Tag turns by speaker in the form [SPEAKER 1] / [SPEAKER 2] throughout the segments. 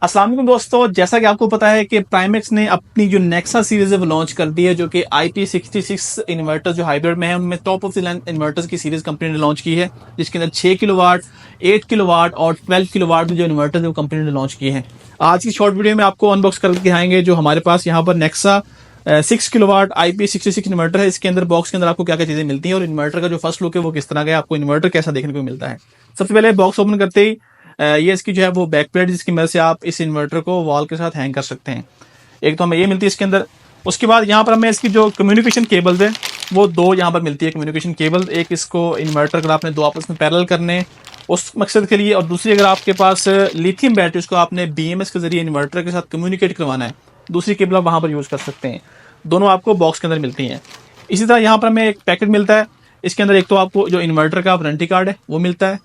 [SPEAKER 1] अस्सलाम वालेकुम दोस्तों, जैसा कि आपको पता है कि प्राइमेक्स ने अपनी जो नेक्सा सीरीज है वो लॉन्च कर दी है, जो कि IP66 इन्वर्टर जो हाइब्रिड में है उनमें top of the line inverters की सीरीज कंपनी ने लॉन्च की है, जिसके अंदर 6 किलोवाट, 8 किलोवाट और 12 किलोवाट में जो इन्वर्टर है वो कंपनी ने लॉन्च किए हैं। आज की शॉर्ट वीडियो में आपको अनबॉक्स करके दिखाएंगे जो हमारे पास यहाँ पर नेक्सा 6 किलोवाट IP66 इन्वर्टर है। इसके अंदर बॉक्स के अंदर आपको क्या क्या चीज़ें मिलती हैं और इन्वर्टर का जो फर्स्ट लुक है वो किस तरह का है, आपको इन्वर्टर कैसा देखने को मिलता है। सबसे पहले बॉक्स ओपन करते ही ये इसकी जो है वो बैक प्लेट, जिसकी मदद से आप इस इन्वर्टर को वॉल के साथ हैंग कर सकते हैं। एक तो हमें ये मिलती है इसके अंदर। उसके बाद यहाँ पर हमें इसकी जो कम्युनिकेशन केबल्स है वो दो यहाँ पर मिलती है कम्युनिकेशन केबल। एक इसको इन्वर्टर अगर आपने दो आपस में पैरेलल करने उस मकसद के लिए, और दूसरी अगर आपके पास लिथियम बैटरी उसको आपने BMS के जरिए इन्वर्टर के साथ कम्युनिकेट करवाना है, दूसरी केबल आप वहाँ पर यूज़ कर सकते हैं। दोनों आपको बॉक्स के अंदर मिलती हैं। इसी तरह यहाँ पर हमें एक पैकेट मिलता है। इसके अंदर एक तो आपको जो इन्वर्टर का वारंटी कार्ड है वो मिलता है।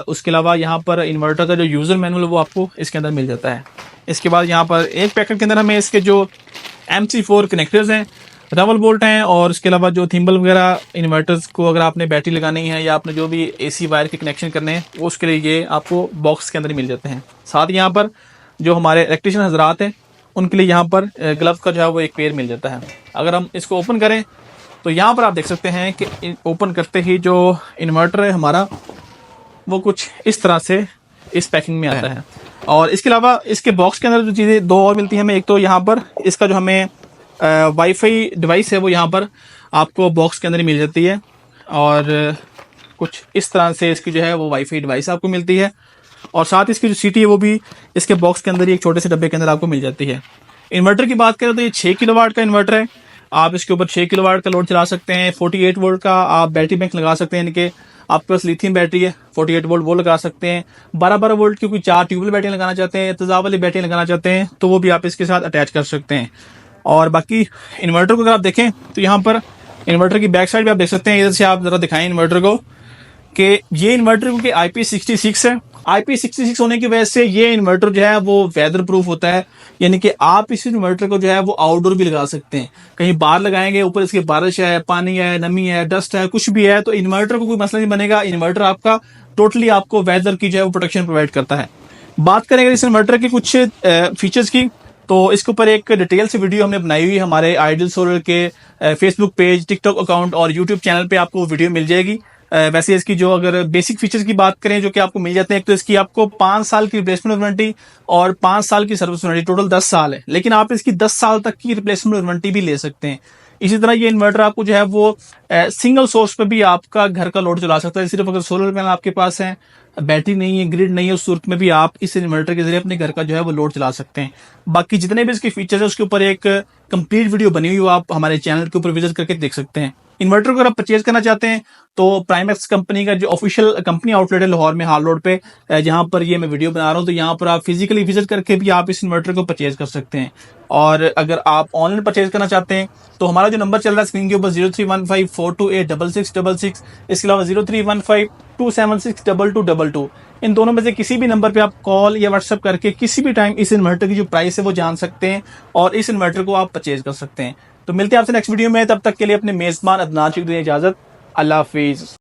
[SPEAKER 1] उसके अलावा यहाँ पर इन्वर्टर का जो यूज़र मैनुअल वो आपको इसके अंदर मिल जाता है। इसके बाद यहाँ पर एक पैकेट के अंदर हमें इसके जो MC4 कनेक्टर्स हैं, रबल बोल्ट हैं, और इसके अलावा जो थिम्बल वगैरह इन्वर्टर्स को अगर आपने बैटरी लगानी है या आपने जो भी AC वायर के कनेक्शन करने हैं वो उसके लिए ये आपको बॉक्स के अंदर मिल जाते हैं। साथ ही यहाँ पर जो हमारे इलेक्ट्रिशियन हजरात हैं उनके लिए यहाँ पर ग्लव्स का जो है वो एक पेयर मिल जाता है। अगर हम इसको ओपन करें तो यहाँ पर आप देख सकते हैं कि ओपन करते ही जो इन्वर्टर है हमारा वो कुछ इस तरह से इस पैकिंग में आता है। और इसके अलावा इसके बॉक्स के अंदर जो चीज़ें दो और मिलती हैं हमें, एक तो यहाँ पर इसका जो हमें वाईफाई डिवाइस है वो यहाँ पर आपको बॉक्स के अंदर ही मिल जाती है, और कुछ इस तरह से इसकी जो है वो वाईफाई डिवाइस आपको मिलती है। और साथ इसकी जो सीटी है वो भी इसके बॉक्स के अंदर ही एक छोटे से डब्बे के अंदर आपको मिल जाती है। इन्वर्टर की बात करें तो ये 6 किलोवाट का इन्वर्टर है। आप इसके ऊपर 6 किलोवाट का लोड चला सकते हैं। 48 वोल्ट का आप बैटरी बैंक लगा सकते हैं, यानी कि आपके पास लिथियम बैटरी है 48 वोल्ट वो लगा सकते हैं। 12-12 वोल्ट की कोई 4 ट्यूबवेल बैटरी लगाना चाहते हैं, तेजाब वाली बैटरी लगाना चाहते हैं तो वो भी आप इसके साथ अटैच कर सकते हैं। और बाकी इन्वर्टर को अगर आप देखें तो यहाँ पर इन्वर्टर की बैक साइड भी आप देख सकते हैं। इधर से आप ज़रा दिखाएं इन्वर्टर को कि ये इन्वर्टर क्योंकि IP66 है, IP66 होने की वजह से ये इन्वर्टर जो है वो वेदर प्रूफ होता है, यानी कि आप इस इन्वर्टर को जो है वो आउटडोर भी लगा सकते हैं। कहीं बाहर लगाएंगे, ऊपर इसके बारिश है, पानी है, नमी है, डस्ट है, कुछ भी है तो इन्वर्टर को कोई मसला नहीं बनेगा। इन्वर्टर आपका टोटली आपको वेदर की जो है वो प्रोटेक्शन प्रोवाइड करता है। बात करें अगर इस इन्वर्टर के कुछ फीचर्स की, तो इसके ऊपर एक डिटेल से वीडियो हमने बनाई हुई है हमारे आइडियल सोलर के फेसबुक पेज, टिकटॉक अकाउंट और यूट्यूब चैनल पे आपको वीडियो मिल जाएगी। वैसे इसकी जो अगर बेसिक फीचर्स की बात करें जो कि आपको मिल जाते हैं, एक तो इसकी आपको 5 साल की रिप्लेसमेंट वारंटी और 5 साल की सर्विस वारंटी, टोटल 10 साल है, लेकिन आप इसकी 10 साल तक की रिप्लेसमेंट वारंटी भी ले सकते हैं। इसी तरह ये इन्वर्टर आपको जो है वो सिंगल सोर्स पे भी आपका घर का लोड चला सकता है। सिर्फ अगर सोलर पैनल आपके पास है, बैटरी नहीं है, ग्रिड नहीं है, उस सूरत में भी आप इस इन्वर्टर के जरिए अपने घर का जो है वो लोड चला सकते हैं। बाकी जितने भी इसके फीचर्स है उसके ऊपर एक कंप्लीट वीडियो बनी हुई है, आप हमारे चैनल के ऊपर विजिट करके देख सकते हैं। इन्वर्टर को अगर आप परचेज करना चाहते हैं तो प्राइमेक्स कंपनी का जो ऑफिशियल कंपनी आउटलेट है लाहौर में, हाल रोड पे, जहां पर ये मैं वीडियो बना रहा हूं, तो यहाँ पर आप फिजिकली विजिट करके भी आप इस इन्वर्टर को परचेज कर सकते हैं। और अगर आप ऑनलाइन परचेज करना चाहते हैं तो हमारा जो नंबर चल रहा है स्क्रीन के ऊपर 0315428666, इसके अलावा 0315276222, इन दोनों में से किसी भी नंबर पे आप कॉल या व्हाट्सएप करके किसी भी टाइम इस इन्वर्टर की जो प्राइस है वो जान सकते हैं और इस इन्वर्टर को आप परचेज कर सकते हैं। तो मिलते हैं आपसे नेक्स्ट वीडियो में, तब तक के लिए अपने मेजबान अदनान को दें इजाजत। अल्लाह हाफिज।